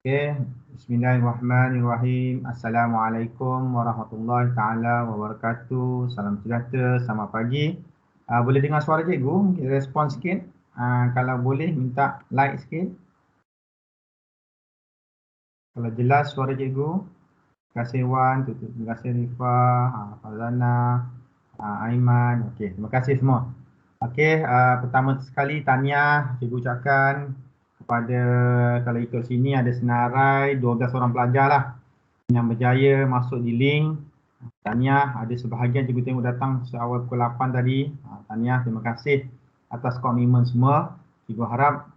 Okey, bismillahirrahmanirrahim. Assalamualaikum warahmatullahi taala wabarakatuh. Salam sejahtera, selamat pagi. Boleh dengar suara cikgu? Kita respon sikit. Kalau boleh minta like sikit. Kalau jelas suara cikgu. Terima kasih Wan, terima kasih Rifa, Farzana, Aiman. Okey, terima kasih semua. Okey, pertama sekali tahniah cikgu ucapkan kepada, kalau ikut sini ada senarai 12 orang pelajar lah yang berjaya masuk di link. Tahniah, ada sebahagian cikgu tengok datang seawal pukul 8 tadi. Tahniah, terima kasih atas komitmen semua. Cikgu harap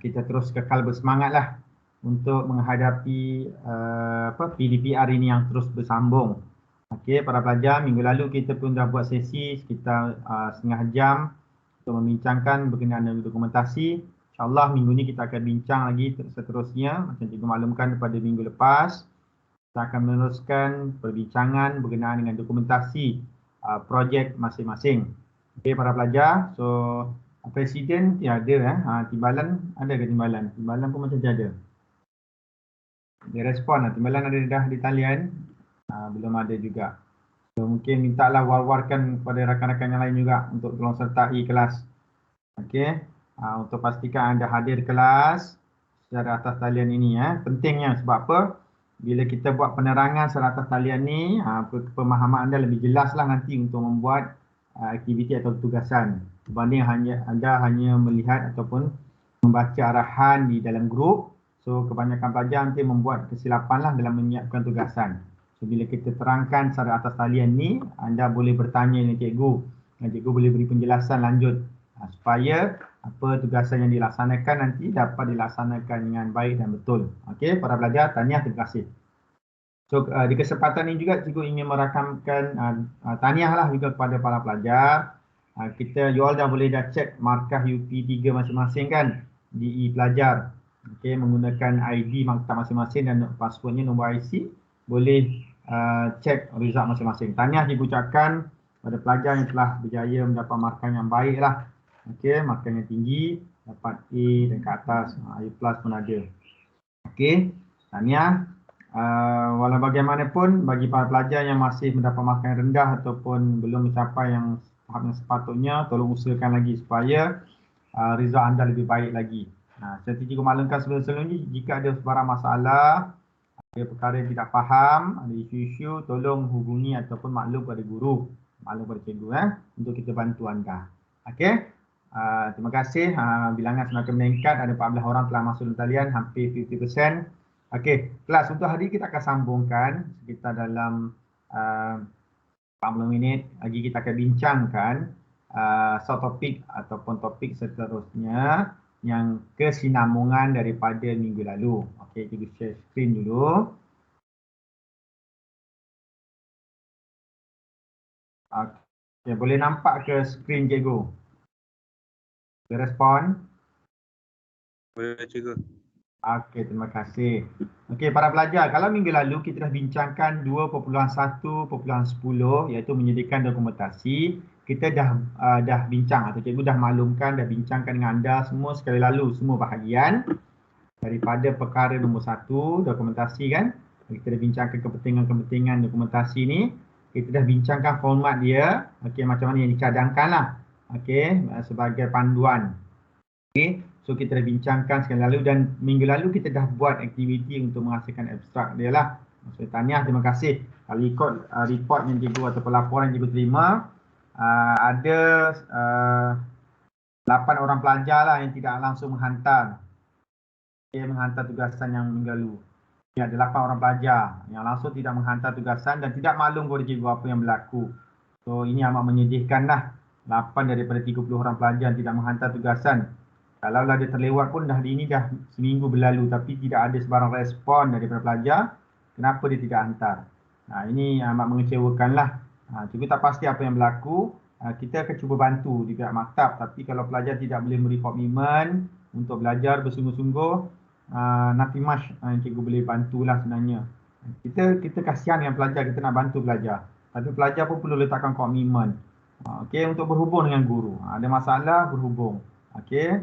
kita terus kekal bersemangat lah untuk menghadapi PDPR ini yang terus bersambung. Okey, para pelajar, minggu lalu kita pun dah buat sesi sekitar setengah jam untuk membincangkan berkenaan dengan dokumentasi. InsyaAllah minggu ni kita akan bincang lagi seterusnya. Macam cikgu maklumkan pada minggu lepas, kita akan meneruskan perbincangan berkenaan dengan dokumentasi projek masing-masing. Okey, para pelajar, so Presiden tiada. Timbalan ada ke timbalan? Timbalan pun macam tiada. Dia respon lah. Timbalan ada dah di talian. Belum ada juga. So, mungkin mintalah war-warkan kepada rakan-rakan yang lain juga untuk tolong sertai kelas. Okey. Untuk pastikan anda hadir kelas secara atas talian ini. Pentingnya sebab apa? Bila kita buat penerangan secara atas talian ni, pemahaman anda lebih jelas lah nanti untuk membuat aktiviti atau tugasan. Berbanding anda hanya melihat ataupun membaca arahan di dalam grup. So, kebanyakan pelajar nanti membuat kesilapan lah dalam menyiapkan tugasan. So, bila kita terangkan secara atas talian ni, anda boleh bertanya dengan cikgu. Dan cikgu boleh beri penjelasan lanjut supaya apa tugasan yang dilaksanakan nanti dapat dilaksanakan dengan baik dan betul. Okey, para pelajar, tahniah, terima kasih. So, di kesempatan ini juga cikgu ingin merakamkan tahniah lah juga kepada para pelajar. You all dah boleh cek markah UP3 masing-masing kan di pelajar. Okey, menggunakan ID maktab masing-masing dan passwordnya nombor IC, boleh cek result masing-masing. Tahniah cikgu ucapkan pada pelajar yang telah berjaya mendapat markah yang baik lah. Okey, markah yang tinggi, dapat A dan ke atas, A+ pun ada. Okey, tahniah. Walau bagaimanapun, bagi para pelajar yang masih mendapat markah yang rendah ataupun belum mencapai yang tahap yang sepatutnya, tolong usahakan lagi supaya result anda lebih baik lagi. Seperti cikgu maklumkan sebelum-sebelum ni, jika ada sebarang masalah, ada perkara yang tidak faham, ada isu-isu, tolong hubungi ataupun maklum pada guru, maklum pada cikgu untuk kita bantu anda. Okey, terima kasih. Bilangan semakin meningkat, ada 14 orang telah masuk dalam talian, hampir 50%. Okey, kelas untuk hari kita akan sambungkan sekitar dalam 40 minit lagi. Kita akan bincangkan subtopik ataupun topik seterusnya yang kesinambungan daripada minggu lalu. Okey, cikgu share screen dulu. Okey, boleh nampak ke screen cikgu? Boleh respon? Boleh cikgu. Okey, terima kasih. Okey, para pelajar, kalau minggu lalu kita dah bincangkan 2.1.10 iaitu menyediakan dokumentasi, kita dah bincang atau cikgu dah maklumkan, dah bincangkan dengan anda semua sekali lalu semua bahagian daripada perkara nombor 1, dokumentasi kan. Kita dah bincangkan kepentingan-kepentingan dokumentasi ni. Kita dah bincangkan format dia, okey, macam mana yang dicadangkan lah, okey, sebagai panduan. Okey, so kita dah bincangkan sekali lalu dan minggu lalu kita dah buat aktiviti untuk menghasilkan abstrak dia lah. Maksudnya tahniah, terima kasih. Kalau ikut report yang cikgu atau laporan yang cikgu terima, ada 8 orang pelajar lah yang tidak langsung menghantar tugasan yang minggu lalu. Ada 8 orang pelajar yang langsung tidak menghantar tugasan dan tidak maklum kepada cikgu apa yang berlaku. So ini amat menyedihkan lah. 8 daripada 30 orang pelajar tidak menghantar tugasan. Kalaulah dia terlewat pun dah seminggu berlalu tapi tidak ada sebarang respon daripada pelajar, kenapa dia tidak hantar? Ini amat mengecewakan lah. Cikgu tak pasti apa yang berlaku. Kita akan cuba bantu di pihak maktab, tapi kalau pelajar tidak boleh memberi komitmen untuk belajar bersungguh-sungguh, nothing much yang cikgu boleh bantulah sebenarnya. Kita kasihan dengan pelajar, kita nak bantu pelajar. Tapi pelajar pun perlu letakkan komitmen. Okey, untuk berhubung dengan guru. Ada masalah, berhubung. Okey.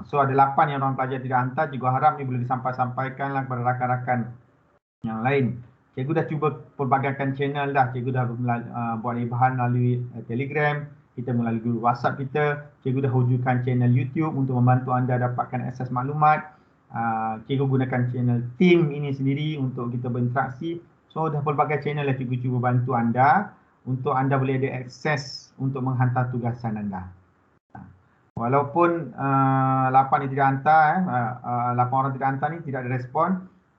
So ada 8 yang orang pelajar tidak hantar, cikgu harap ni boleh disampaikanlah kepada rakan-rakan yang lain. Cikgu dah cuba pelbagaikan channel dah. Cikgu dah buat bahan melalui Telegram, kita melalui grup WhatsApp kita. Cikgu dah wujudkan channel YouTube untuk membantu anda dapatkan akses maklumat. Cikgu gunakan channel team ini sendiri untuk kita berinteraksi. So dah pelbagai channel yang cikgu cuba bantu anda untuk anda boleh ada akses untuk menghantar tugasan anda. Walaupun 8 yang tidak hantar, 8 orang tidak hantar ni tidak ada respon,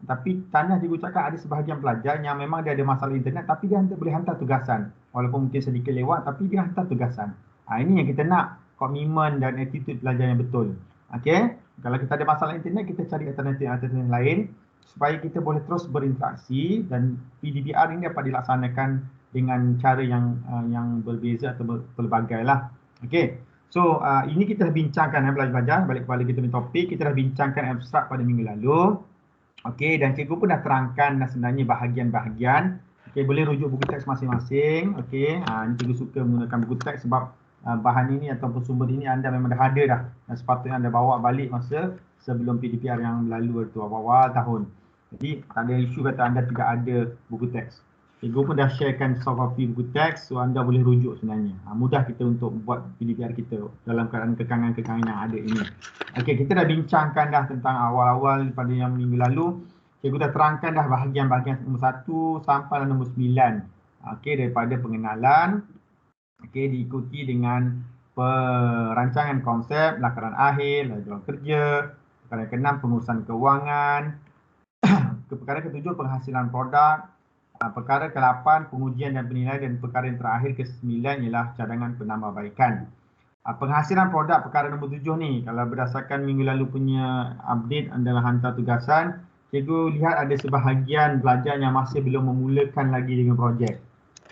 tapi tanda cikgu cakap ada sebahagian pelajar yang memang dia ada masalah internet tapi dia boleh hantar tugasan. Walaupun mungkin sedikit lewat tapi dia hantar tugasan. Ini yang kita nak, komitmen dan attitude pelajar yang betul. Okey, kalau kita ada masalah internet, kita cari alternatif lain supaya kita boleh terus berinteraksi dan PDPR ini dapat dilaksanakan dengan cara yang berbeza atau pelbagai lah. Okey. So, ini kita dah bincangkan pelajar-pelajar, balik kepada kita punya topik, kita dah bincangkan abstrak pada minggu lalu. Okey, dan cikgu pun dah terangkan sebenarnya bahagian-bahagian. Okey, boleh rujuk buku teks masing-masing. Okey, ini cikgu suka menggunakan buku teks sebab bahan ini ataupun sumber ini anda memang dah ada dah. Dan sepatutnya anda bawa balik masa sebelum PDPR yang lalu itu awal-awal tahun. Jadi, tak ada isu kata anda tidak ada buku teks. Cikgu pun dah sharekan soft copy buku teks, so anda boleh rujuk sebenarnya. Mudah kita untuk buat PDPR kita dalam keadaan kekangan-kekangan yang ada ini. Okey, kita dah bincangkan dah tentang awal-awal pada yang minggu lalu. Cikgu dah terangkan dah bahagian-bahagian nombor 1 sampai nombor 9. Okey, daripada pengenalan, okey, diikuti dengan perancangan konsep, lakaran akhir, lajuan kerja, perkara ke-6 pengurusan keuangan, perkara ke-7 penghasilan produk, perkara ke-8 pengujian dan penilaian, dan perkara yang terakhir ke-9 ialah cadangan penambahbaikan. Penghasilan produk perkara nombor 7 ni, kalau berdasarkan minggu lalu punya update adalah hantar tugasan, cikgu lihat ada sebahagian pelajar yang masih belum memulakan lagi dengan projek.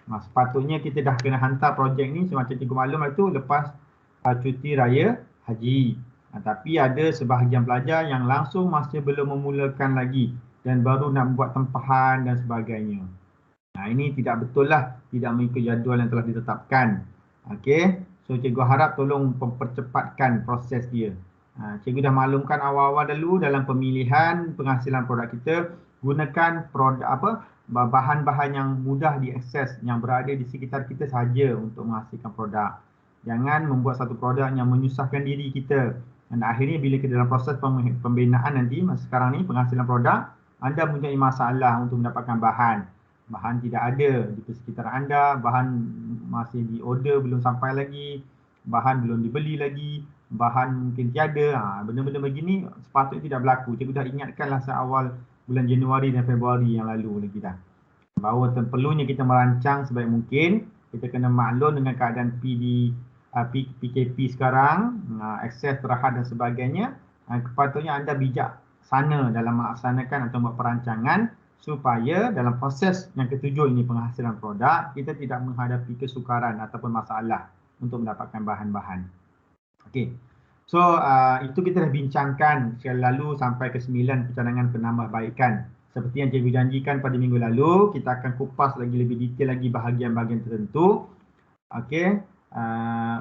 Sepatutnya kita dah kena hantar projek ni semacam cikgu maklum itu lepas cuti raya haji. Tapi ada sebahagian pelajar yang langsung masih belum memulakan lagi dan baru nak buat tempahan dan sebagainya. Ini tidak betul lah, tidak mengikut jadual yang telah ditetapkan. Okey, so cikgu harap tolong mempercepatkan proses dia. Cikgu dah maklumkan awal-awal dulu dalam pemilihan penghasilan produk kita, gunakan produk bahan-bahan yang mudah diakses, yang berada di sekitar kita sahaja untuk menghasilkan produk. Jangan membuat satu produk yang menyusahkan diri kita. Dan akhirnya bila kita dalam proses pembinaan nanti, masa sekarang ni penghasilan produk, anda mempunyai masalah untuk mendapatkan bahan. Bahan tidak ada di sekitar anda, bahan masih di order belum sampai lagi, bahan belum dibeli lagi, bahan mungkin tiada. Benda-benda begini sepatutnya tidak berlaku. Cikgu dah ingatkanlah seawal bulan Januari dan Februari yang lalu lagi dah. Bahawa perlunya kita merancang sebaik mungkin. Kita kena maklum dengan keadaan PKP sekarang, akses terhad dan sebagainya. Sepatutnya anda bijak sana dalam melaksanakan atau membuat perancangan supaya dalam proses yang ketujuh ini penghasilan produk, kita tidak menghadapi kesukaran ataupun masalah untuk mendapatkan bahan-bahan. Okey. So, itu kita dah bincangkan sekali lalu sampai ke 9 pencadangan penambahbaikan. Seperti yang cikgu janjikan pada minggu lalu, kita akan kupas lagi lebih detail lagi bahagian-bahagian tertentu. Okey.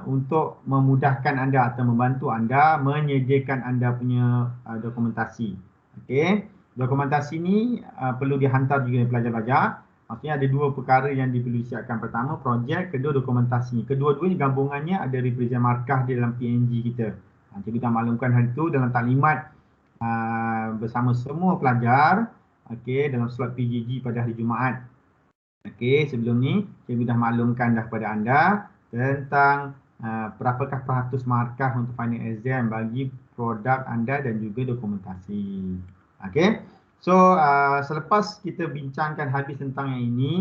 Untuk memudahkan anda atau membantu anda menyediakan anda punya dokumentasi. Okey. Dokumentasi ni perlu dihantar juga oleh pelajar-pelajar. Maksudnya ada dua perkara yang perlu disiapkan. Pertama, projek. Kedua, dokumentasi. Kedua-duanya gabungannya ada represent markah di dalam PNG kita. Jadi kita maklumkan hari itu dalam taklimat bersama semua pelajar. Okey, dalam slot PJJ pada hari Jumaat. Okey, sebelum ni cikgu dah maklumkan dah kepada anda tentang berapakah peratus markah untuk final exam bagi produk anda dan juga dokumentasi. Okey, so selepas kita bincangkan habis tentang yang ini,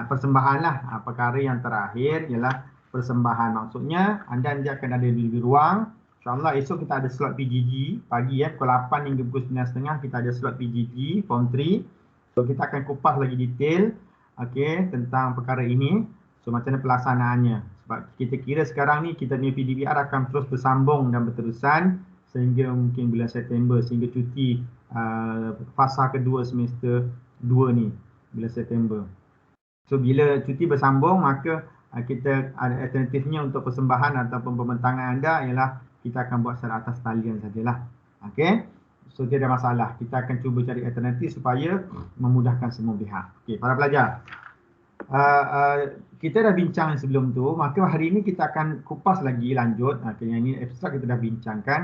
persembahan lah. Perkara yang terakhir ialah persembahan. Maksudnya anda nanti akan ada di ruang. InsyaAllah esok kita ada slot PJJ pagi pukul 8 hingga pukul 9.30 kita ada slot PJJ Form 3. So kita akan kupas lagi detail tentang perkara ini. So macam mana pelaksanaannya. Sebab kita kira sekarang ni kita punya PDPR akan terus bersambung dan berterusan sehingga mungkin bulan September, sehingga cuti fasa kedua semester 2 ni bulan September. So bila cuti bersambung, maka kita ada alternatifnya untuk persembahan ataupun pembentangan anda ialah kita akan buat secara atas talian sajalah. Okey. So tidak ada masalah. Kita akan cuba cari alternatif supaya memudahkan semua pihak. Okey, para pelajar. Kita dah bincang sebelum tu, maka hari ini kita akan kupas lagi lanjut. Yang ini abstrak kita dah bincangkan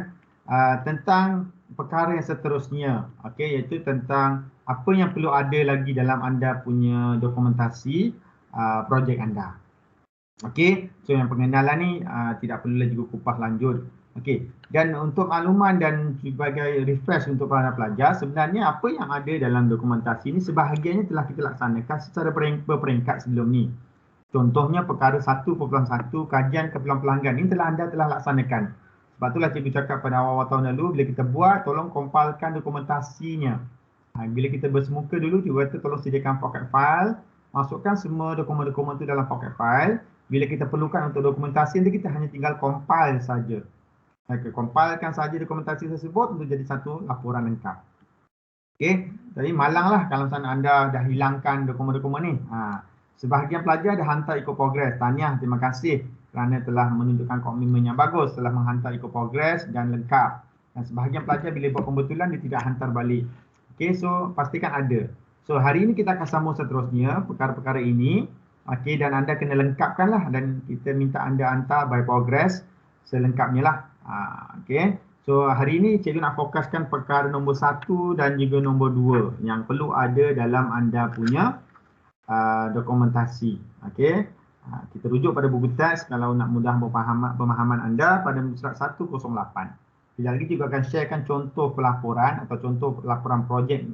tentang perkara yang seterusnya. Okey, iaitu tentang apa yang perlu ada lagi dalam anda punya dokumentasi projek anda. Okey, so yang pengenalan ni tidak perlu lagi kupas lanjut. Okey, dan untuk makluman dan sebagai refresh untuk para pelajar, sebenarnya apa yang ada dalam dokumentasi ini sebahagiannya telah kita laksanakan secara berperingkat sebelum ni. Contohnya perkara 1.1 kajian keperluan pelanggan ini anda telah laksanakan. Sebab itulah cikgu cakap pada awal-awal tahun lalu, bila kita buat, tolong kompilkan dokumentasinya. Bila kita bersemuka dulu, cikgu kata tolong sediakan pocket file, masukkan semua dokumen-dokumen itu dalam pocket file. Bila kita perlukan untuk dokumentasi, nanti kita hanya tinggal compile saja. Compilekan saja dokumentasi tersebut untuk jadi satu laporan lengkap. Okey, jadi malanglah kalau misalnya anda dah hilangkan dokumen-dokumen ni. Sebahagian pelajar dah hantar ikut progres. Tahniah, terima kasih kerana telah menunjukkan komitmen yang bagus, telah menghantar ikut progres dan lengkap. Dan sebahagian pelajar bila buat pembetulan dia tidak hantar balik. Okey, so pastikan ada. So hari ini kita akan sambung seterusnya perkara-perkara ini. Okey, dan anda kena lengkapkanlah dan kita minta anda hantar by progress selengkapnya lah. Okey. So hari ini cikgu nak fokuskan perkara nombor 1 dan juga nombor 2 yang perlu ada dalam anda punya dokumentasi. Okey. Kita rujuk pada buku teks kalau nak mudah pemahaman anda pada muka surat 108. Sekejap lagi juga akan sharekan contoh pelaporan atau contoh laporan projek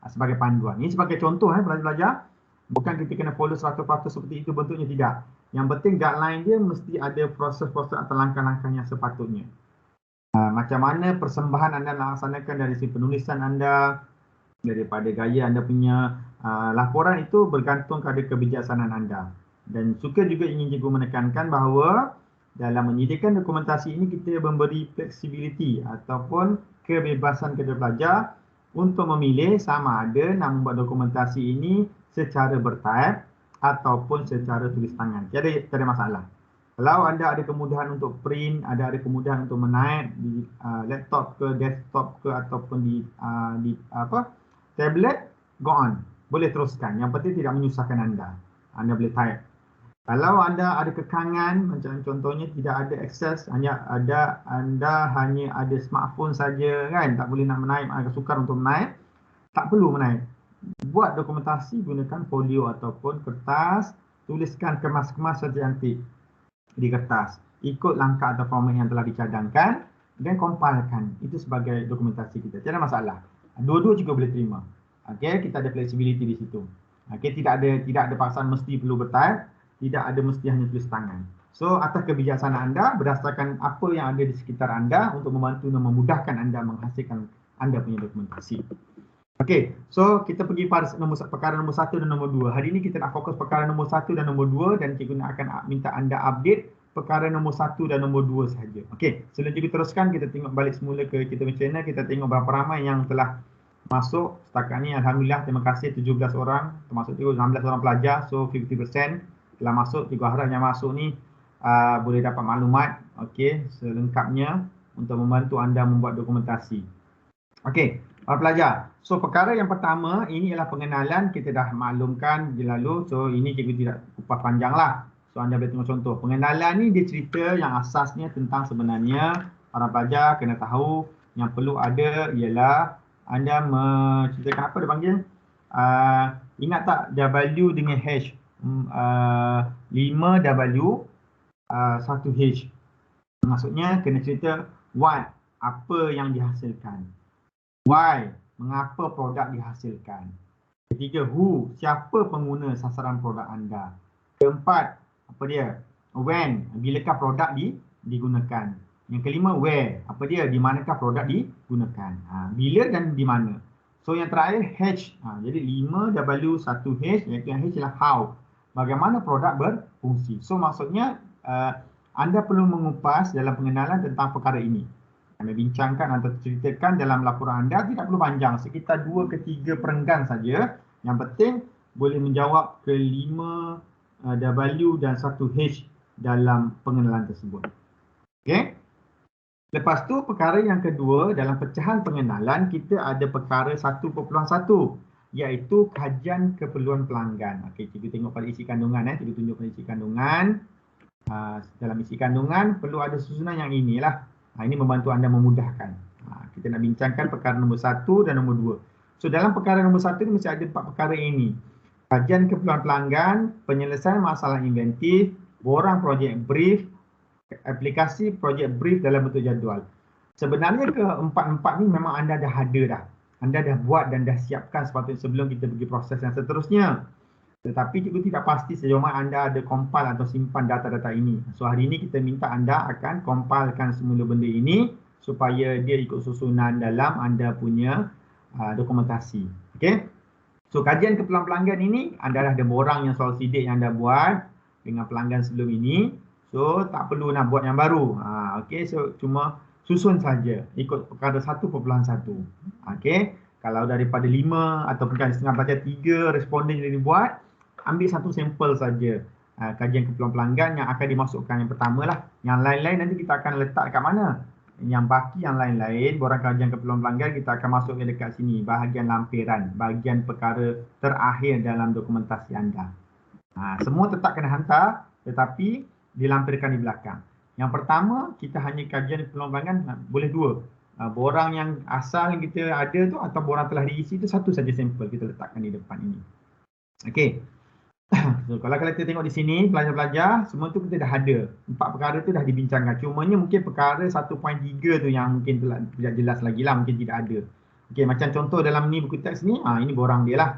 sebagai panduan. Ini sebagai contoh pelajar-pelajar. Bukan kita kena follow 100% seperti itu bentuknya, tidak. Yang penting guideline dia mesti ada proses-proses atau langkah-langkah yang sepatutnya. Macam mana persembahan anda laksanakan dari sisi penulisan anda, daripada gaya anda punya laporan itu bergantung pada kebijaksanaan anda. Dan suka juga ingin cikgu menekankan bahawa dalam menyediakan dokumentasi ini kita memberi flexibility ataupun kebebasan kepada pelajar untuk memilih sama ada nak membuat dokumentasi ini secara bertayap ataupun secara tulis tangan. Tiada masalah. Kalau anda ada kemudahan untuk print, ada kemudahan untuk menaip di laptop ke, desktop ke ataupun di tablet, go on. Boleh teruskan. Yang penting tidak menyusahkan anda. Anda boleh type. Kalau anda ada kekangan, macam contohnya tidak ada akses, anda hanya ada smartphone saja kan, tak boleh nak menaip, agak sukar untuk menaip, tak perlu menaip. Buat dokumentasi gunakan folio ataupun kertas, tuliskan kemas-kemas secantik di kertas. Ikut langkah atau format yang telah dicadangkan dan compilekan. Itu sebagai dokumentasi kita. Tiada masalah. Dua-dua juga boleh terima. Okey, kita ada flexibility di situ. Okey, tidak ada paksaan mesti perlu bertype, tidak ada mesti hanya tulis tangan. So, atas kebijaksanaan anda berdasarkan apa yang ada di sekitar anda untuk membantu dan memudahkan anda menghasilkan anda punya dokumentasi. Okey, so kita pergi pada perkara nombor 1 dan nombor 2. Hari ini kita nak fokus perkara nombor 1 dan nombor 2 dan cikgu akan minta anda update perkara nombor 1 dan nombor 2 sahaja. Okey, sebelum cikgu teruskan, kita tengok balik semula ke kita punya channel, kita tengok berapa ramai yang telah masuk setakat ni. Alhamdulillah, terima kasih 17 orang, termasuk cikgu 16 orang pelajar, so 50% telah masuk. Cikgu harap yang masuk ni boleh dapat maklumat okey selengkapnya untuk membantu anda membuat dokumentasi. Okey, para pelajar. So perkara yang pertama ini ialah pengenalan, kita dah maklumkan di lalu. So ini cikgu tidak kupas panjanglah. So anda boleh tengok contoh. Pengenalan ni dia cerita yang asasnya tentang sebenarnya para pelajar kena tahu yang perlu ada ialah anda menceritakan apa dia panggil? Ingat tak W dengan H? 5W 1H. Maksudnya kena cerita what, apa yang dihasilkan. Why, mengapa produk dihasilkan. Ketiga, who, siapa pengguna sasaran produk anda. Keempat, apa dia? When, bilakah produk digunakan. Yang kelima, where, apa dia? Di manakah produk digunakan. Bila dan di mana. So yang terakhir, H. Jadi 5W 1H, iaitu yang H ialah how. Bagaimana produk berfungsi. So maksudnya anda perlu mengupas dalam pengenalan tentang perkara ini. Anda bincangkan atau ceritakan dalam laporan anda, tidak perlu panjang, sekitar 2 ke 3 perenggan saja. Yang penting boleh menjawab ke 5W dan 1H dalam pengenalan tersebut. Okey. Lepas tu perkara yang kedua dalam pecahan pengenalan kita ada perkara 1.1 iaitu kajian keperluan pelanggan. Okey, kita tengok pada isi kandungan kita tunjuk pada isi kandungan. Dalam isi kandungan perlu ada susunan yang inilah. Ini membantu anda memudahkan. Kita nak bincangkan perkara nombor 1 dan nombor 2. So dalam perkara nombor 1 ni mesti ada 4 perkara ini. Kajian keperluan pelanggan, penyelesaian masalah inventif, borang projek brief, aplikasi projek brief dalam bentuk jadual. Sebenarnya keempat-empat ni memang anda dah ada dah. Anda dah buat dan dah siapkan sepatutnya sebelum kita pergi proses yang seterusnya. Tetapi cikgu tidak pasti sejauh mana anda ada compile atau simpan data-data ini. So hari ini kita minta anda akan compilekan semula benda ini supaya dia ikut susunan dalam anda punya dokumentasi. Okey. So kajian keperluan pelanggan ini anda dah ada borang yang soal sidik yang anda buat dengan pelanggan sebelum ini. So tak perlu nak buat yang baru. Okey, so cuma susun saja ikut perkara 1.1. Okey. Kalau daripada 5 ataupun setengah pelajar 3 responden yang dibuat, ambil satu sampel saja kajian keperluan pelanggan yang akan dimasukkan yang pertama lah. Yang lain-lain nanti kita akan letak kat mana? Yang baki yang lain-lain, borang kajian keperluan pelanggan kita akan masukkan dekat sini, bahagian lampiran, bahagian perkara terakhir dalam dokumentasi anda. Semua tetap kena hantar tetapi dilampirkan di belakang. Yang pertama, kita hanya kajian keperluan pelanggan boleh 2. Borang yang asal yang kita ada tu atau borang telah diisi tu satu saja sampel kita letakkan di depan ini. Okey. So, kalau kita tengok di sini pelajar-pelajar semua tu kita dah ada. 4 perkara tu dah dibincangkan. Cumanya mungkin perkara 1.3 tu yang mungkin tidak jelas lagi lah, mungkin tidak ada. Okey, macam contoh dalam ni buku teks ni, ini borang dia lah.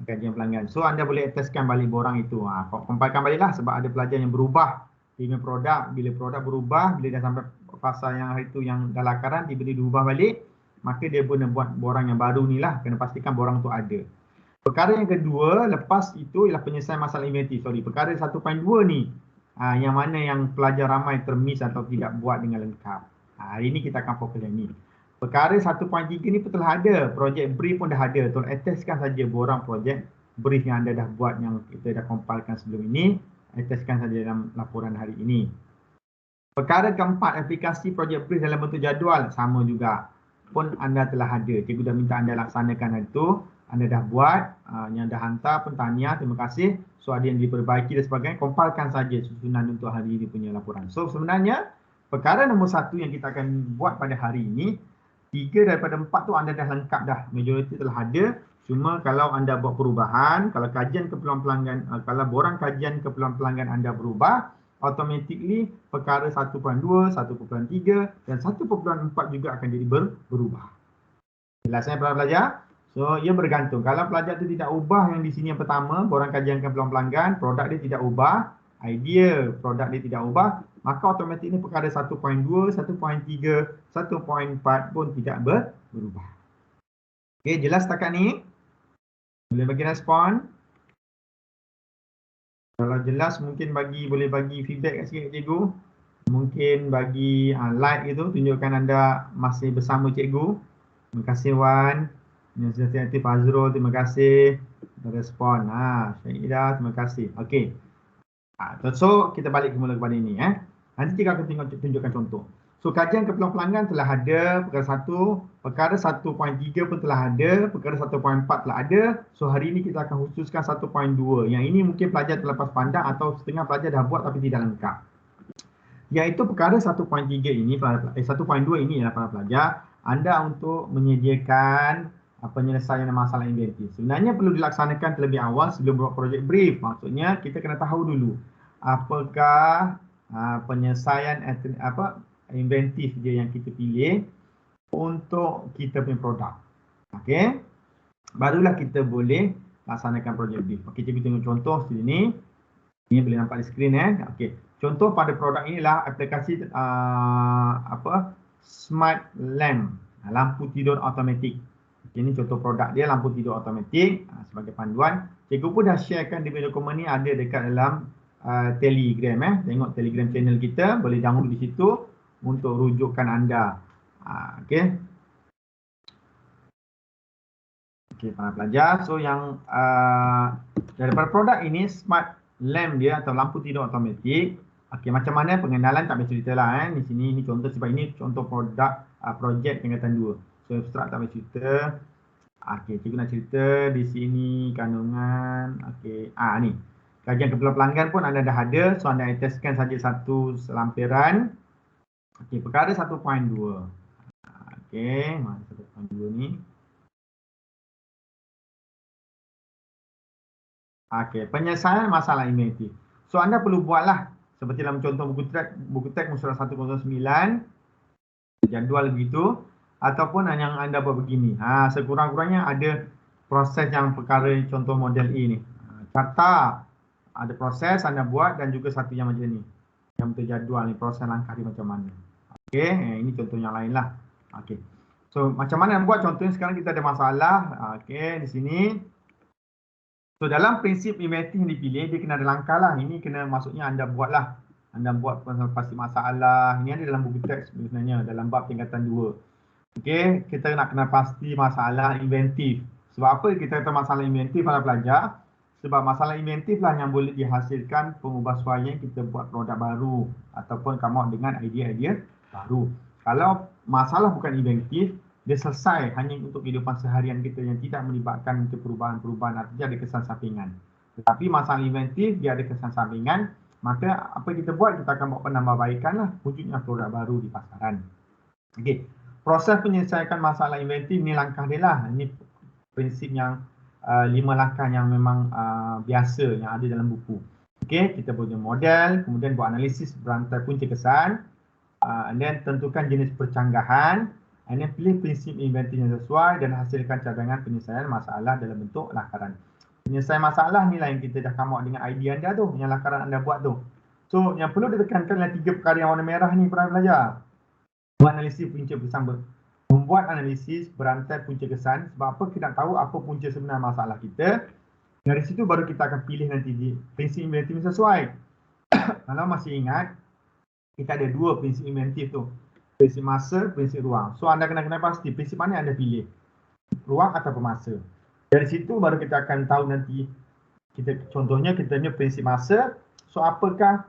Kajian pelanggan. So anda boleh attachkan balik borang itu. Compilekan baliklah sebab ada pelajar yang berubah dengan produk. Bila produk berubah, bila dah sampai fasa yang hari itu yang dah lakaran, tiba-tiba diubah balik, maka dia guna buat borang yang baru ni lah. Kena pastikan borang tu ada. Perkara yang kedua, lepas itu ialah penyelesaian masalah inventif. Perkara 1.2 ni, yang mana yang pelajar ramai termiss atau tidak buat dengan lengkap. Hari ini kita akan fokus yang ni. Perkara 1.3 ni pun telah ada. Projek brief pun dah ada. Tolong attachkan saja borang projek brief yang anda dah buat yang kita dah compilekan sebelum ini. Attachkan saja dalam laporan hari ini. Perkara keempat, aplikasi projek brief dalam bentuk jadual. Sama juga. Pun anda telah ada. Cikgu dah minta anda laksanakan itu. Anda dah buat, yang dah hantar pun tahniah, terima kasih. So ada yang diperbaiki dan sebagainya, compilekan saja susunan untuk hari ini punya laporan. So sebenarnya perkara nombor 1 yang kita akan buat pada hari ini, 3 daripada 4 tu anda dah lengkap dah, majoriti telah ada. Cuma kalau anda buat perubahan, kalau kajian keperluan pelanggan, kalau borang kajian keperluan pelanggan anda berubah, automatically perkara 1.2, 1.3 dan 1.4 juga akan jadi berubah. Jelasnya para pelajar? So, ia bergantung. Kalau pelajar itu tidak ubah yang di sini yang pertama, borang kajian keperluan pelanggan, produk dia tidak ubah, idea produk dia tidak ubah, maka automatik ini perkara 1.2, 1.3, 1.4 pun tidak berubah. Okey, jelas setakat ni? Boleh bagi respon? Kalau jelas mungkin boleh bagi feedback kat sikit cikgu. Mungkin bagi like itu, tunjukkan anda masih bersama cikgu. Terima kasih Wan. Yang sudah aktif Azrul, terima kasih. Respon. Syahidah, terima kasih. Okey. So kita balik semula kepada ini. Nanti kita akan tunjukkan contoh. So kajian keperluan pelanggan telah ada, perkara 1, perkara 1.3 pun telah ada, perkara 1.4 telah ada. So hari ini kita akan khususkan 1.2. Yang ini mungkin pelajar terlepas pandang atau setengah pelajar dah buat tapi tidak lengkap. Iaitu perkara 1.3 ini, 1.2 ini ialah para pelajar, anda untuk menyediakan penyelesaian masalah inventif. Sebenarnya perlu dilaksanakan terlebih awal sebelum buat projek brief. Maksudnya kita kena tahu dulu apakah penyelesaian inventif dia yang kita pilih untuk kita punya produk. Okey. Barulah kita boleh laksanakan projek brief. Okey, kita tengok contoh sini. Ini boleh nampak di skrin Okey. Contoh pada produk inilah aplikasi smart lamp, lampu tidur automatik. Ini contoh produk dia, lampu tidur automatik sebagai panduan. Cikgu pun dah sharekan di dokumen ni ada dekat dalam Telegram. Tengok Telegram channel kita, boleh download di situ untuk rujukan anda. Okey. Okey para pelajar, so yang daripada produk ini smart lamp dia atau lampu tidur automatik, Okey, macam mana pengenalan tak payah cerita lah Di sini ini contoh sebab ini contoh produk projek tingkatan 2. So abstrak tak payah cerita. Okey, cikgu nak cerita di sini kandungan. Okey, ni. Kajian keperluan pelanggan pun anda dah ada. So anda attachkan saja satu lampiran. Okey, perkara 1.2. Okey, mana 1.2 ni? Okey, penyelesaian masalah inventif. So anda perlu buatlah seperti dalam contoh buku teks muka surat 109 jadual begitu ataupun yang anda buat begini. Sekurang-kurangnya ada proses yang perkara contoh model A ni. Carta ada proses anda buat dan juga satu yang macam ni. Yang betul jadual ni proses langkah dia macam mana. Okey, ini contoh yang lain lah. Okey. So macam mana nak buat contohnya sekarang kita ada masalah. Okey, di sini. So dalam prinsip inventif yang dipilih dia kena ada langkah lah. Ini kena maksudnya anda buatlah. Anda buat pasti masalah. Ini ada dalam buku teks sebenarnya dalam bab tingkatan 2. Okey, kita nak kena pasti masalah inventif. Sebab apa kita kata masalah inventif para pelajar? Sebab masalah inventif lah yang boleh dihasilkan pengubahsuaian kita buat produk baru ataupun come out dengan idea-idea baru. Kalau masalah bukan inventif, dia selesai hanya untuk kehidupan seharian kita yang tidak melibatkan perubahan-perubahan atau ada kesan sampingan. Tetapi masalah inventif dia ada kesan sampingan, maka apa yang kita buat, kita akan buat penambahbaikan lah, wujudnya produk baru di pasaran. Okey, proses penyelesaian masalah inventif ni langkah dia lah. Ini prinsip yang 5 langkah yang memang biasa yang ada dalam buku. Okey, kita punya model, kemudian buat analisis berantai punca kesan, and then tentukan jenis percanggahan, and then pilih prinsip inventif yang sesuai dan hasilkan cadangan penyelesaian masalah dalam bentuk lakaran. Penyelesaian masalah ni lah yang kita dah come out dengan idea anda tu, yang lakaran anda buat tu. So yang perlu ditekankan adalah 3 perkara yang warna merah ni para pelajar. Buat analisis punca kesan, membuat analisis berantai punca kesan. Sebab apa? Kita nak tahu apa punca sebenar masalah kita. Dari situ baru kita akan pilih nanti prinsip inventif yang sesuai. Kalau masih ingat, kita ada 2 prinsip inventif tu. Prinsip masa, prinsip ruang. So anda kena pasti prinsip mana anda pilih. Ruang atau masa. Dari situ baru kita akan tahu nanti. Contohnya kita punya prinsip masa. So apakah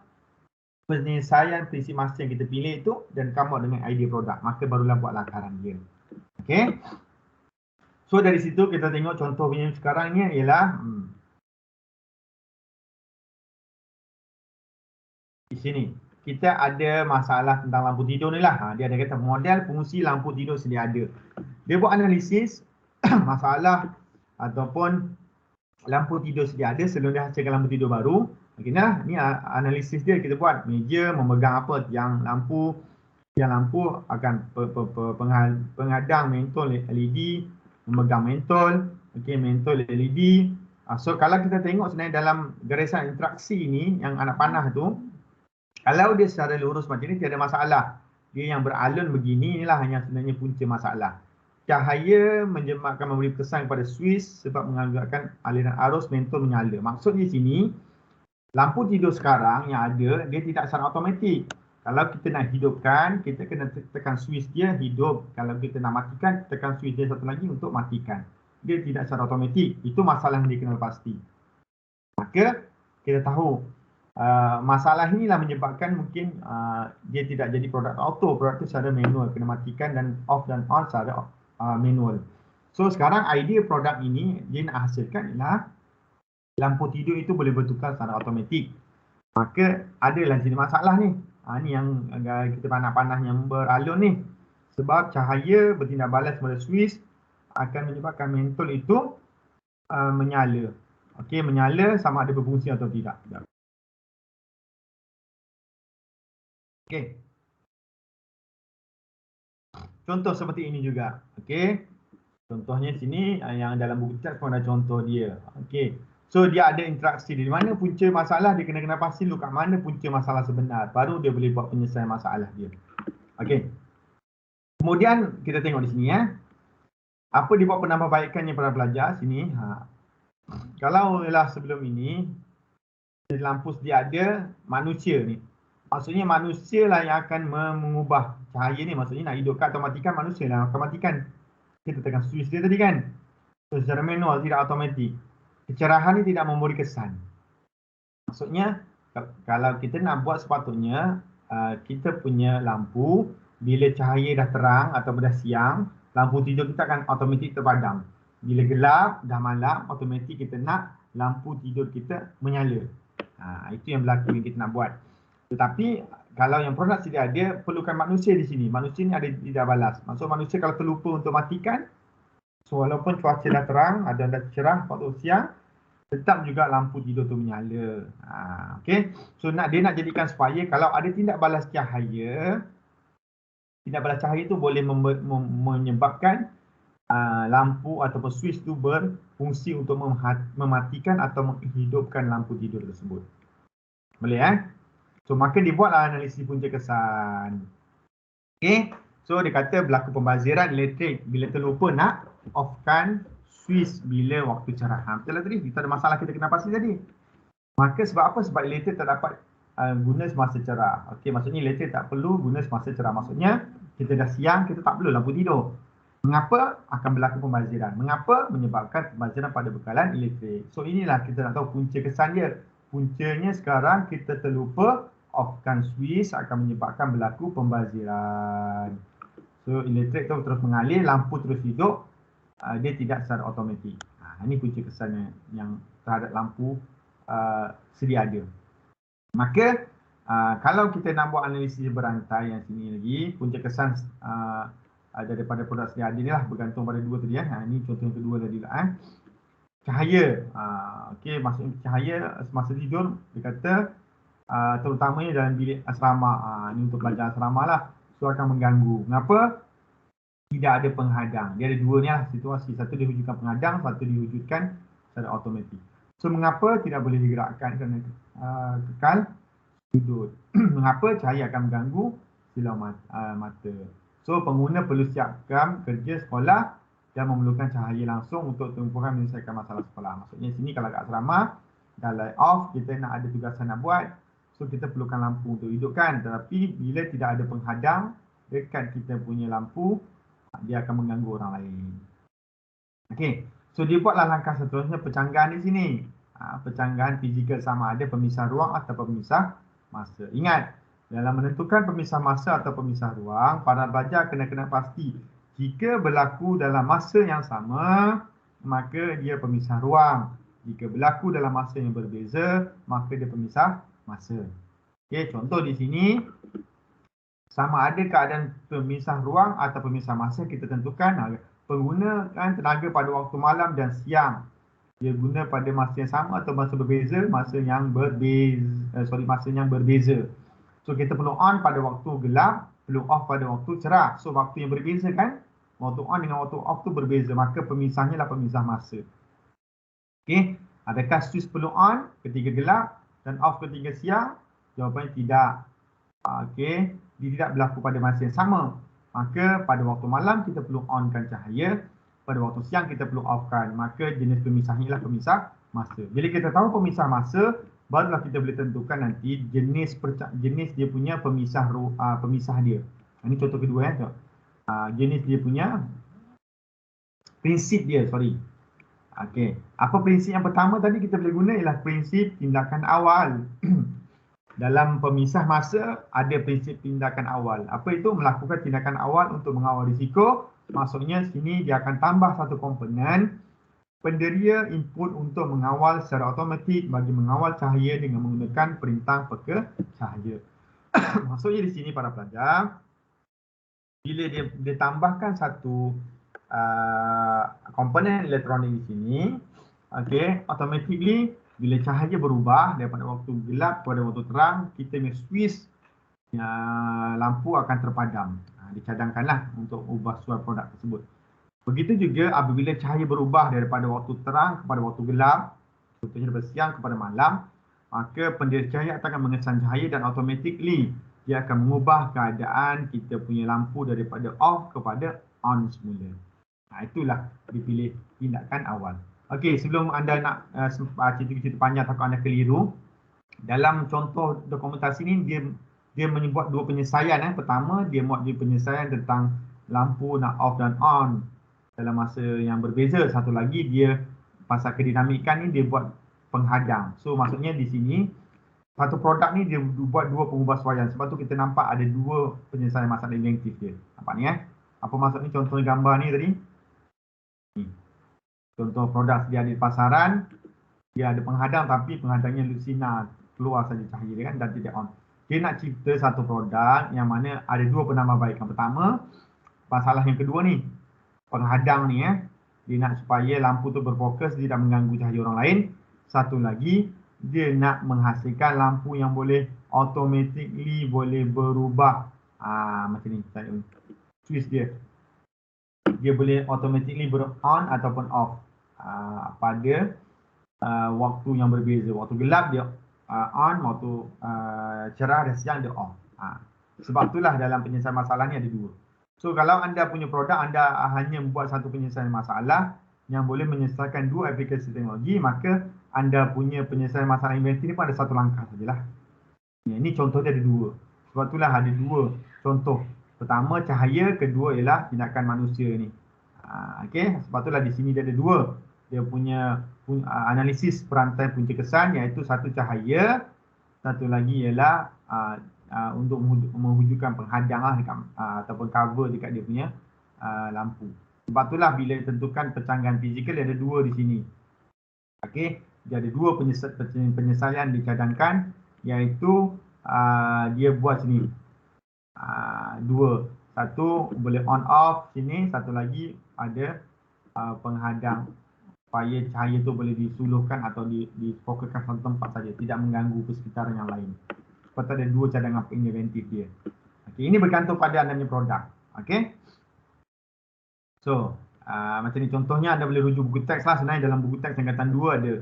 penyelesaian prinsip masa yang kita pilih itu dan come out dengan idea produk. Maka barulah buat lakaran dia. Okey. So dari situ kita tengok contohnya sekarang ni ialah di sini. Kita ada masalah tentang lampu tidur ni lah. Dia ada kata model fungsi lampu tidur sedia ada. Dia buat analisis masalah ataupun lampu tidur sedia ada sebelum dia hasilkan lampu tidur baru. Okay, nah, ni analisis dia kita buat. Meja memegang apa? Tiang lampu akan penghadang mentol LED, memegang mentol, okey, mentol LED. So kalau kita tengok sebenarnya dalam garisan interaksi ni yang anak panah tu, kalau dia secara lurus macam ni tiada masalah. Dia yang beralun begini inilah hanya sebenarnya punca masalah. Cahaya menjemakkan memberi kesan kepada switch sebab mengalirkan aliran arus mentol menyala. Maksudnya sini lampu tidur sekarang yang ada dia tidak secara automatik. Kalau kita nak hidupkan, kita kena tekan switch dia hidup. Kalau kita nak matikan, tekan switch dia satu lagi untuk matikan. Dia tidak secara automatik. Itu masalah yang dia kena pasti. Maka kita tahu masalah inilah menyebabkan mungkin dia tidak jadi produk auto. Produk itu secara manual, kena matikan dan off dan on secara manual. So sekarang idea produk ini dia nak hasilkan ialah lampu tidur itu boleh bertukar secara automatik. Maka adalah sini masalah ni. Ni yang kita panah-panah yang beralun ni. Sebab cahaya bertindak balas pada switch akan menyebabkan mentol itu menyala. Okey, menyala sama ada berfungsi atau tidak. Okey. Contoh seperti ini juga. Okey. Contohnya sini yang dalam buku teks pun ada contoh dia. Okey. So dia ada interaksi di mana punca masalah, dia kena pasti dulu kat mana punca masalah sebenar. Baru dia boleh buat penyelesaian masalah dia. Okey. Kemudian kita tengok di sini apa dia buat penambahbaikannya para pelajar sini. Kalau ialah sebelum ini lampu sedia ada manusia ni. Maksudnya manusia lah yang akan mengubah cahaya ni. Maksudnya nak hidupkan atau matikan, manusia lah akan matikan. Kita tekan switch dia tadi kan. So, secara manual, tidak automatik. Kecerahan ni tidak memberi kesan. Maksudnya Kalau kita nak buat sepatutnya kita punya lampu bila cahaya dah terang atau dah siang, lampu tidur kita akan automatik terpadam. Bila gelap dah malam, automatik kita nak lampu tidur kita menyala. Itu yang berlaku yang kita nak buat. Tetapi kalau yang produk sedia ada, perlukan manusia di sini. Manusia ni ada tidak balas. Maksud manusia kalau terlupa untuk matikan, so walaupun cuaca dah terang, ada dah cerah waktu siang, tetap juga lampu tidur tu menyala. Okay. So dia nak jadikan supaya kalau ada tindak balas cahaya tu boleh menyebabkan lampu ataupun switch tu berfungsi untuk mematikan atau menghidupkan lampu tidur tersebut. Boleh So maka dibuatlah analisis punca kesan. Okay. So dia kata berlaku pembaziran elektrik bila terlupa nak offkan switch bila waktu cerah. Betul lah tadi, kita ada masalah kita kena pasti tadi. Maka sebab apa? Sebab elektrik tak dapat guna semasa cerah. Okey, maksudnya elektrik tak perlu guna semasa cerah. Maksudnya kita dah siang, kita tak perlu lampu tidur. Mengapa akan berlaku pembaziran? Mengapa? Menyebabkan pembaziran pada bekalan elektrik. So inilah kita nak tahu punca kesan dia. Puncanya sekarang kita terlupa offkan switch akan menyebabkan berlaku pembaziran. So elektrik tu terus mengalir, lampu terus hidup, dia tidak secara automatik. Ini punca kesannya yang terhadap lampu sedia ada. Maka kalau kita nak buat analisis berantai yang sini lagi, punca kesan daripada produk sedia ada ni lah, bergantung pada dua tadi. Ini contoh yang kedua tadi lah. Cahaya, okey, maksudnya cahaya semasa tidur, dia kata terutamanya dalam bilik asrama. Ini untuk pelajar asrama lah. So akan mengganggu. Mengapa? Tidak ada penghadang. Dia ada dua ni lah situasi. Satu dia wujudkan penghadang, satu dia wujudkan secara automatik. So mengapa tidak boleh digerakkan kerana kekal sudut? Mengapa cahaya akan mengganggu silau mata? So pengguna perlu siapkan kerja sekolah dan memerlukan cahaya langsung untuk tumpukan menyelesaikan masalah sekolah. Maksudnya sini kalau kat asrama, dah light off, kita nak ada tugasan nak buat, so kita perlukan lampu untuk hidupkan. Tetapi bila tidak ada penghadang dekat kita punya lampu, dia akan mengganggu orang lain. Okey, so dia buatlah langkah seterusnya pencanggahan di sini. Pencanggahan fizikal sama ada pemisah ruang atau pemisah masa. Ingat, dalam menentukan pemisah masa atau pemisah ruang, para pelajar kena pasti jika berlaku dalam masa yang sama, maka dia pemisah ruang. Jika berlaku dalam masa yang berbeza, maka dia pemisah masa. Okey, contoh di sini, sama ada keadaan pemisah ruang atau pemisah masa kita tentukan penggunakan tenaga pada waktu malam dan siang. Dia guna pada masa yang sama atau masa berbeza, masa yang berbeza. So kita perlu on pada waktu gelap, perlu off pada waktu cerah. So waktu yang berbeza kan, waktu on dengan waktu off tu berbeza, maka pemisahnya lah pemisah masa. Okey, adakah switch perlu on ketika gelap dan off ketika siang? Jawapannya tidak. Okey, dia tidak berlaku pada masa yang sama. Maka pada waktu malam kita perlu onkan cahaya, pada waktu siang kita perlu offkan. Maka jenis pemisahnya ialah pemisah masa. Bila kita tahu pemisah masa, barulah kita boleh tentukan nanti jenis dia punya pemisah dia. Ini contoh kedua ya. Jenis dia punya prinsip dia, Okey, apa prinsip yang pertama tadi kita boleh guna ialah prinsip tindakan awal. Dalam pemisah masa ada prinsip tindakan awal. Apa itu? Melakukan tindakan awal untuk mengawal risiko. Maksudnya sini dia akan tambah satu komponen penderia input untuk mengawal secara automatik bagi mengawal cahaya dengan menggunakan perintah peka cahaya. Maksudnya di sini para pelajar, bila dia tambahkan satu komponen elektronik di sini, okey, automatically bila cahaya berubah daripada waktu gelap kepada waktu terang, kita punya switch lampu akan terpadam. Dicadangkanlah untuk ubah suara produk tersebut. Begitu juga apabila cahaya berubah daripada waktu terang kepada waktu gelap, contohnya daripada siang kepada malam, maka pendiri cahaya akan mengesan cahaya dan automatically dia akan mengubah keadaan kita punya lampu daripada off kepada on semula. Itulah dipilih tindakan awal. Okey, sebelum anda nak cerita panjang takut anda keliru, dalam contoh dokumentasi ni dia menyebut dua penyelesaian. Pertama, dia buat penyelesaian tentang lampu nak off dan on dalam masa yang berbeza. Satu lagi dia pasal kedinamikan ni dia buat penghadang. So maksudnya di sini satu produk ni dia buat dua pengubahsuaian. Sebab tu kita nampak ada dua penyelesaian masalah inventif dia. Nampak ni Apa maksud ni? Contoh gambar ni tadi. Ni. Contoh produk sedia di pasaran. Dia ada penghadang tapi penghadangnya lucina. Keluar saja cahaya dia kan dan tidak on. Dia nak cipta satu produk yang mana ada dua penambahbaikan. Pertama, masalah yang kedua ni. Penghadang ni dia nak supaya lampu tu berfokus, dia tak mengganggu cahaya orang lain. Satu lagi, dia nak menghasilkan lampu yang boleh automatically boleh berubah. Macam ni, switch dia. Dia boleh automatically on ataupun off pada waktu yang berbeza. Waktu gelap dia on, waktu cerah dan siang dia off. Sebab itulah dalam penyelesaian masalah ni ada dua. So kalau anda punya produk, anda hanya membuat satu penyelesaian masalah yang boleh menyelesaikan dua aplikasi teknologi, maka anda punya penyelesaian masalah inventif ni pun ada satu langkah sajalah. Ini contohnya ada dua. Sebab itulah ada dua contoh. Pertama cahaya, kedua ialah tindakan manusia ni. Okey, sebab itulah di sini dia ada dua. Dia punya analisis perantai punca kesan, iaitu satu cahaya, satu lagi ialah untuk mewujudkan penghadang ataupun cover dekat dia punya lampu. Sebab itulah bila ditentukan pencanggahan fizikal, dia ada dua di sini. Okey, dia ada dua penyelesaian dicadangkan, iaitu dia buat sini dua. Satu boleh on off sini, satu lagi ada penghadang supaya cahaya tu boleh disuluhkan atau difokuskan satu tempat saja, tidak mengganggu persekitaran yang lain. Sebab ada dua cadangan inventif dia. Okey, ini bergantung pada anda punya produk. Okey. So, macam ni contohnya anda boleh rujuk buku teks lah. Sebenarnya dalam buku teks tingkatan 2 ada.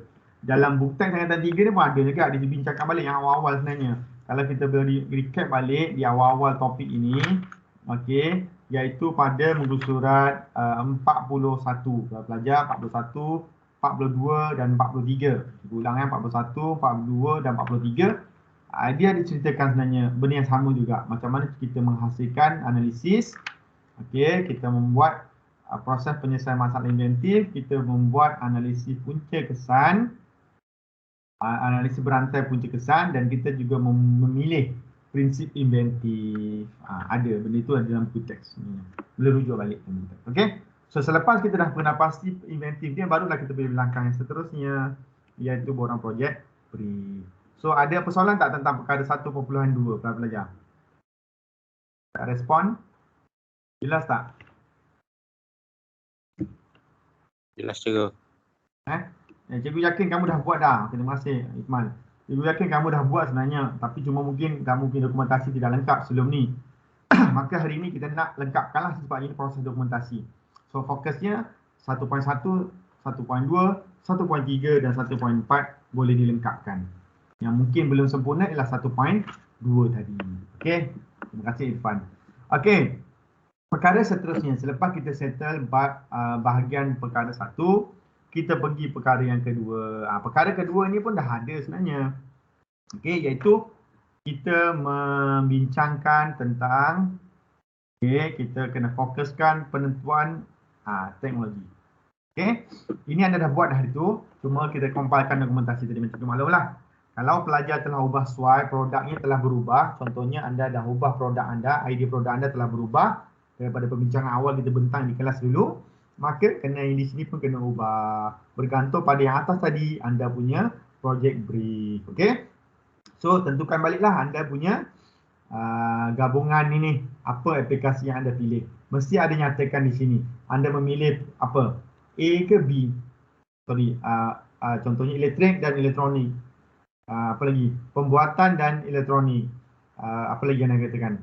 Dalam buku teks tingkatan 3 ni pun ada juga. Dia dibincangkan balik yang awal-awal sebenarnya. Kalau kita boleh recap balik di awal-awal topik ini, okey, iaitu pada muka surat 41. Kalau pelajar 41, 42 dan 43. Kita ulang 41, 42 dan 43. Dia diceritakan sebenarnya benda yang sama juga. Macam mana kita menghasilkan analisis. Okey, kita membuat proses penyelesaian masalah inventif, kita membuat analisis punca kesan, analisis berantai punca kesan, dan kita juga memilih prinsip inventif. Ada benda itu ada dalam buku teks. Boleh rujuk balik. Okey. So selepas kita dah pernah pasti inventif dia, barulah kita boleh langkah yang seterusnya, iaitu borang projek brief. So ada persoalan tak tentang perkara 1.2 para pelajar? Tak respon? Jelas tak? Jelas cikgu. Cikgu yakin kamu dah buat dah. Terima kasih Iqmal. Cikgu yakin kamu dah buat sebenarnya, tapi cuma mungkin kamu punya dokumentasi tidak lengkap sebelum ni. Maka hari ni kita nak lengkapkanlah sebab ini proses dokumentasi. So fokusnya 1.1, 1.2, 1.3 dan 1.4 boleh dilengkapkan. Yang mungkin belum sempurna ialah 1.2 tadi. Okey. Terima kasih Irfan. Okey. Perkara seterusnya, selepas kita settle bahagian perkara 1, kita pergi perkara yang kedua. Perkara kedua ni pun dah ada sebenarnya. Okey, iaitu kita membincangkan tentang kita kena fokuskan penentuan teknologi. Okey. Ini anda dah buat dah itu, cuma kita compile-kan dokumentasi tadi macam tu maklumlah. Kalau pelajar telah ubah SWOT, produknya telah berubah, contohnya anda dah ubah produk anda, idea produk anda telah berubah daripada pembincangan awal kita bentang di kelas dulu, maka kena yang di sini pun kena ubah. Bergantung pada yang atas tadi, anda punya project brief. Okey. So tentukan baliklah anda punya gabungan ini, apa aplikasi yang anda pilih. Mesti ada nyatakan di sini. Anda memilih apa? A ke B? Sorry, contohnya elektrik dan elektronik. Apa lagi? Pembuatan dan elektronik. Apa lagi yang anda katakan?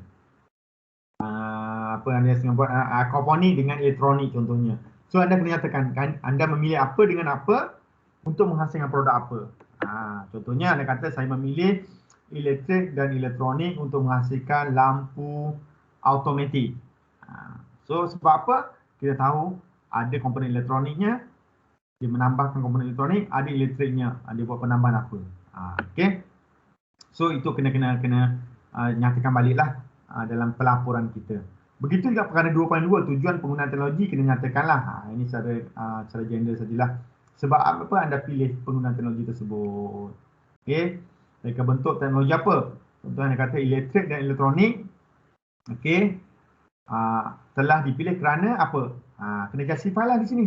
Apa yang anda buat? Komponen dengan elektronik contohnya. So anda kena nyatakan anda memilih apa dengan apa untuk menghasilkan produk apa. Contohnya anda kata saya memilih elektrik dan elektronik untuk menghasilkan lampu automatik. So sebab apa? Kita tahu ada komponen elektroniknya, dia menambahkan komponen elektronik, ada elektriknya, dia buat penambahan apa. Okey. So itu kena nyatakan baliklah dalam pelaporan kita. Begitu juga perkara 2.2, tujuan penggunaan teknologi kena nyatakanlah. Ini secara gender sajalah. Sebab apa anda pilih penggunaan teknologi tersebut. Okey. Reka bentuk teknologi apa? Contohnya kata elektrik dan elektronik. Okey. Telah dipilih kerana apa? Kena justify lah di sini.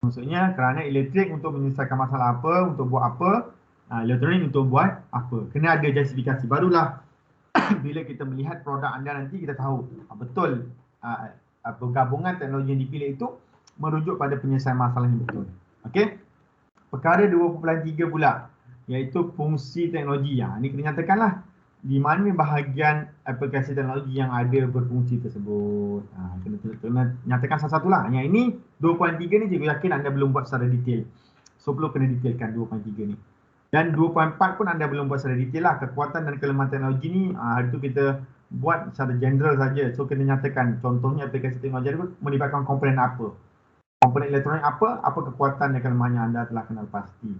Maksudnya kerana elektrik untuk menyelesaikan masalah apa, untuk buat apa, elektronik untuk buat apa. Kena ada justifikasi. Barulah bila kita melihat produk anda nanti kita tahu betul gabungan teknologi yang dipilih itu merujuk pada penyelesaian masalah yang betul. Okey. Perkara 2.3 pula iaitu fungsi teknologi. Ini kena nyatakanlah di mana bahagian aplikasi teknologi yang ada berfungsi tersebut. Kena nyatakan satu-satulah. Yang ini 2.3 ni cikgu yakin anda belum buat secara detail. So perlu kena detailkan 2.3 ni. Dan 2.4 pun anda belum buat secara detail lah. Kekuatan dan kelemahan teknologi ni hari tu kita buat secara general saja. So kena nyatakan contohnya aplikasi teknologi itu melibatkan komponen apa. Komponen elektronik apa kekuatan dan kelemahannya anda telah kenal pasti.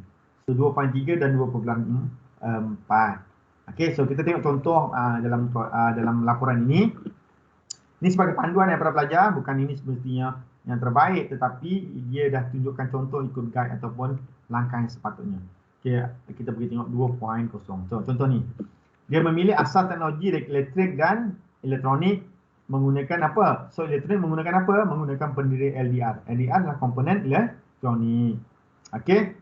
So 2.3 dan 2.4. Okey, so kita tengok contoh dalam laporan ini. Ini sebagai panduan para pelajar, bukan ini semestinya yang terbaik, tetapi dia dah tunjukkan contoh ikut guide ataupun langkah yang sepatutnya. Okay, kita pergi tengok 2.0. Contoh ni. Dia memilih asal teknologi elektrik dan elektronik menggunakan apa? So elektronik menggunakan apa? Menggunakan pendiri LDR. LDR adalah komponen elektronik. Okey.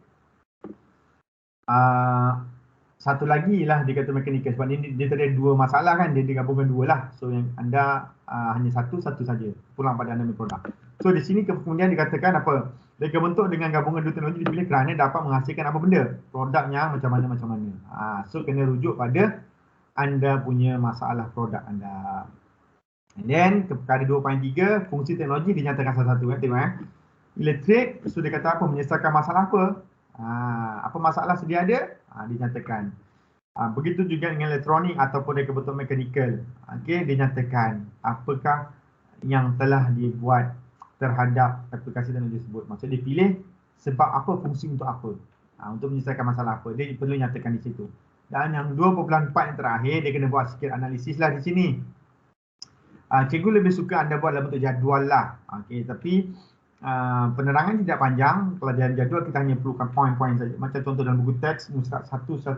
Satu lagi lah dia kata mekanikal sebab dia tadi ada dua masalah kan, dia digabungkan dua lah. So yang anda hanya satu saja. Pulang pada anda punya produk. So di sini kemudian dikatakan apa? Reka bentuk dengan gabungan dua teknologi dipilih kerana dapat menghasilkan apa benda? Produknya macam mana. So kena rujuk pada anda punya masalah produk anda. And then perkara 2.3 fungsi teknologi dinyatakan satu-satu kan, tengok elektrik sudah kata apa, menyelesaikan masalah apa? Apa masalah sedia ada? Dinyatakan. Begitu juga dengan elektronik ataupun reka bentuk mekanikal. Okey, dinyatakan apakah yang telah dibuat terhadap aplikasi teknologi tersebut. Maksud dipilih sebab apa, fungsi untuk apa. Untuk menyelesaikan masalah apa. Dia perlu nyatakan di situ. Dan yang 2.4 yang terakhir, dia kena buat sikit analisis lah di sini. Cikgu lebih suka anda buat dalam bentuk jadual lah. Okey, tapi penerangan tidak panjang. Kalau dalam jadual kita hanya perlukan poin-poin saja. Macam contoh dalam buku teks musrat 111.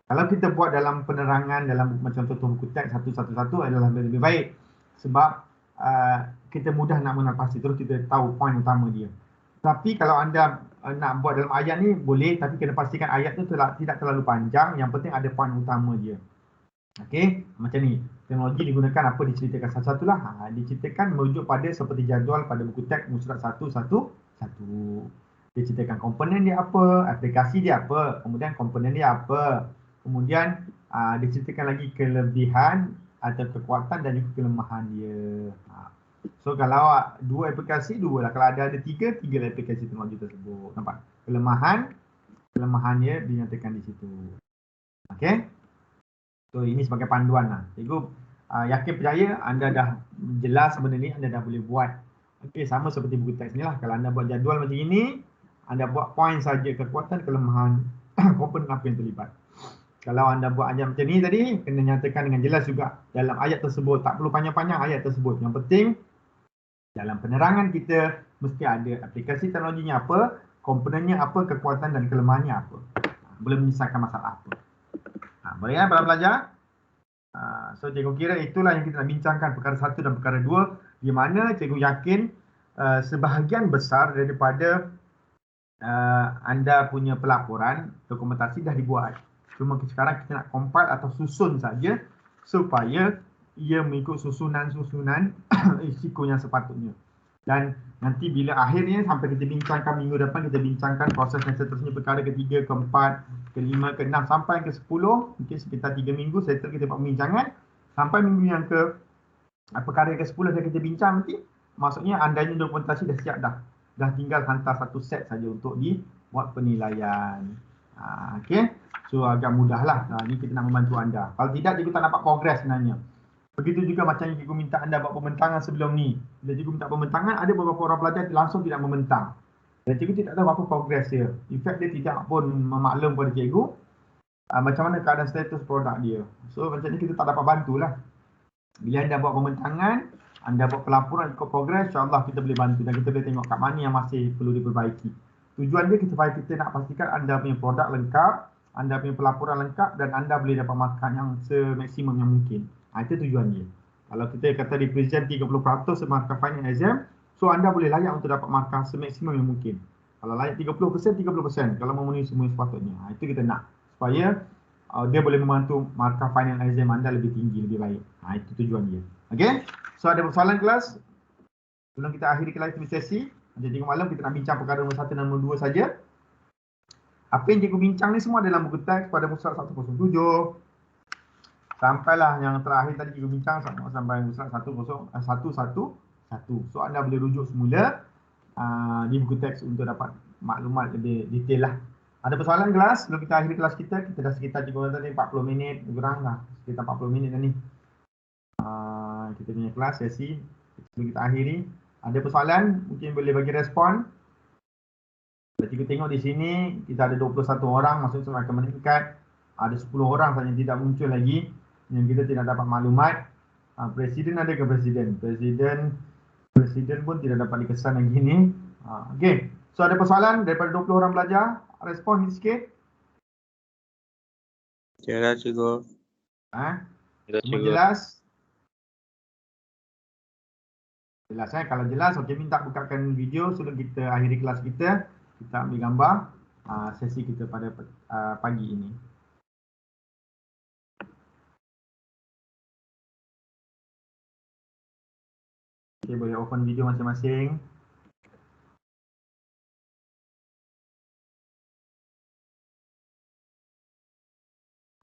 Kalau kita buat dalam penerangan dalam macam contoh buku teks 111 adalah lebih baik. Sebab kita mudah nak menapasi, terus kita tahu poin utama dia. Tapi kalau anda nak buat dalam ayat ni boleh, tapi kena pastikan ayat tu tidak terlalu panjang. Yang penting ada poin utama dia. Okey, macam ni. Teknologi digunakan apa diceritakan satu-satu lah. Diceritakan merujuk pada seperti jadual pada buku teks musrat 111. Diceritakan komponen dia apa, aplikasi dia apa, kemudian komponen dia apa. Kemudian diceritakan lagi kelebihan atau kekuatan dan juga kelemahan dia. So kalau dua aplikasi, dua lah. Kalau ada tiga lah aplikasi teknologi tersebut. Nampak? Kelemahannya dinyatakan di situ. Okey? So ini sebagai panduan lah. Cikgu yakin percaya anda dah jelas benda ni, anda dah boleh buat. Okey, sama seperti buku teks ni lah. Kalau anda buat jadual macam ini, anda buat poin saja kekuatan, kelemahan, komponen apa yang terlibat. Kalau anda buat ayat macam ni tadi, kena nyatakan dengan jelas juga dalam ayat tersebut. Tak perlu panjang-panjang ayat tersebut. Yang penting, dalam penerangan kita, mesti ada aplikasi teknologinya apa, komponennya apa, kekuatan dan kelemahannya apa. Boleh menyelesaikan masalah apa. Boleh kan para pelajar? So cikgu kira itulah yang kita nak bincangkan perkara 1 dan perkara 2, di mana cikgu yakin sebahagian besar daripada anda punya pelaporan dokumentasi dah dibuat. Cuma sekarang kita nak compile atau susun saja supaya ia mengikut susunan risiko yang sepatutnya. Dan nanti bila akhirnya sampai kita bincangkan minggu depan, kita bincangkan proses yang seterusnya, perkara ke-3, ke-4, ke-5, ke-6 sampai ke-10, mungkin sekitar 3 minggu settle kita buat pembincangan. Sampai minggu yang perkara ke-10 dah kita bincang nanti, maksudnya andanya dokumentasi dah siap dah. Dah tinggal hantar satu set saja untuk dibuat penilaian. Okey. So agak mudah lah. Ni kita nak membantu anda. Kalau tidak, cikgu tak dapat progres sebenarnya. Begitu juga macam yang cikgu minta anda buat pembentangan sebelum ni. Bila cikgu minta pembentangan, ada beberapa orang pelajar langsung tidak membentang. Dan cikgu tidak tahu apa progres dia. In fact, dia tidak pun memaklum kepada cikgu macam mana keadaan status produk dia. So macam ni kita tak dapat bantulah. Bila anda buat pembentangan, anda buat pelaporan ikut progres, insyaAllah kita boleh bantu dan kita boleh tengok kat mana yang masih perlu diperbaiki. Tujuan dia supaya kita nak pastikan anda punya produk lengkap, anda punya pelaporan lengkap dan anda boleh dapat markah yang semaksimum yang mungkin. Itu tujuan dia. Kalau kita kata represent 30% markah final exam, so anda boleh layak untuk dapat markah semaksimum yang mungkin. Kalau layak 30%, 30%. Kalau memenuhi semua sepatutnya. Itu kita nak. Supaya dia boleh membantu markah final exam anda lebih tinggi, lebih baik. Itu tujuan dia. Okay? So ada persoalan kelas? Sebelum kita akhiri kelas sesi, jadi malam kita nak bincang perkara nombor 1 dan nombor 2 saja. Apa yang cikgu bincang ni semua dalam buku teks pada muka surat 107. Sampailah yang terakhir tadi cikgu bincang sampai muka surat 111. So anda boleh rujuk semula di buku teks untuk dapat maklumat lebih detail lah. Ada persoalan kelas? Sebelum kita akhiri kelas kita dah sekitar cikgu tadi 40 minit kurang lah. Sekitar 40 minit dah ni. Kita punya kelas sesi sebelum kita akhiri. Ada persoalan? Mungkin boleh bagi respon. Kalau cikgu tengok di sini, kita ada 21 orang, maksudnya semakin meningkat. Ada 10 orang saja yang tidak muncul lagi, yang kita tidak dapat maklumat. Presiden ada ke presiden? Presiden pun tidak dapat dikesan lagi ni. Okay, so ada persoalan daripada 20 orang belajar, respon sikit. Jelas cikgu. Semua jelas? Jelas kalau jelas, okey, minta bukakan video sebelum kita akhiri kelas kita. Kita ambil gambar sesi kita pada pagi ini. Okey, boleh open video masing-masing.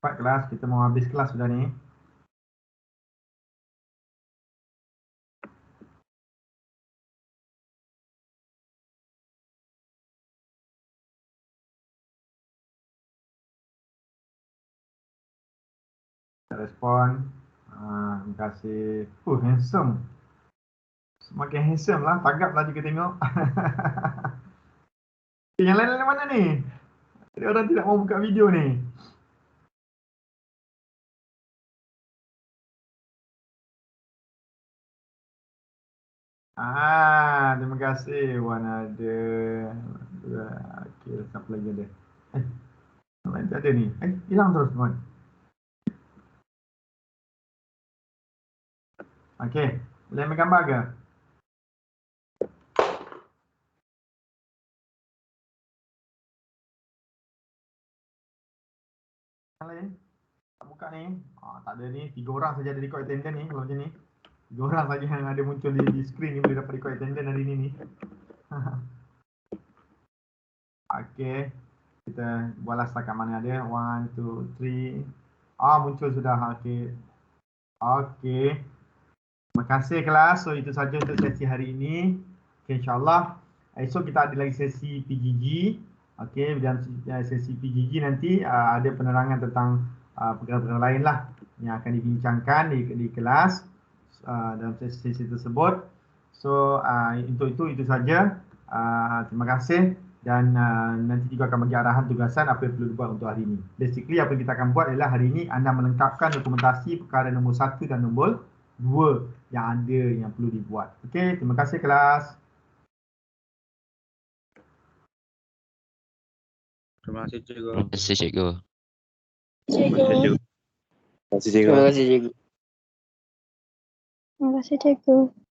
Cepat kelas, kita mau habis kelas sudah ni. Respon. Terima kasih. Handsome. Semakin handsome lah. Tagap lah juga tengok. Yang lain-lain mana ni? Ada orang tidak mau buka video ni. Terima kasih Wan ada. Okey, siapa lagi ada? Lain tak ada ni. Hilang terus Wan. Okey, boleh ambil gambar ke? Yang lain? Tak buka ni. Tak ada ni. 3 orang saja ada record attendance ni kalau macam ni. 3 orang saja yang ada muncul di screen ni boleh dapat record attendance hari ni. Okey. Kita buatlah setakat mana ada. 1, 2, 3. Muncul sudah. Okey. Okey. Terima kasih kelas. So itu saja untuk sesi hari ini. Okay, InsyaAllah esok kita ada lagi sesi PGG. Okey, dalam sesi PGG nanti ada penerangan tentang perkara-perkara lain lah yang akan dibincangkan di kelas dalam sesi tersebut. So untuk itu saja. Terima kasih dan nanti juga akan bagi arahan tugasan apa yang perlu dibuat untuk hari ini. Basically apa yang kita akan buat adalah hari ini anda melengkapkan dokumentasi perkara nombor 1 dan nombor 2 yang ada yang perlu dibuat. Okey, terima kasih kelas. Terima kasih cikgu. Terima kasih cikgu. Terima kasih cikgu. Terima kasih cikgu. Terima kasih cikgu.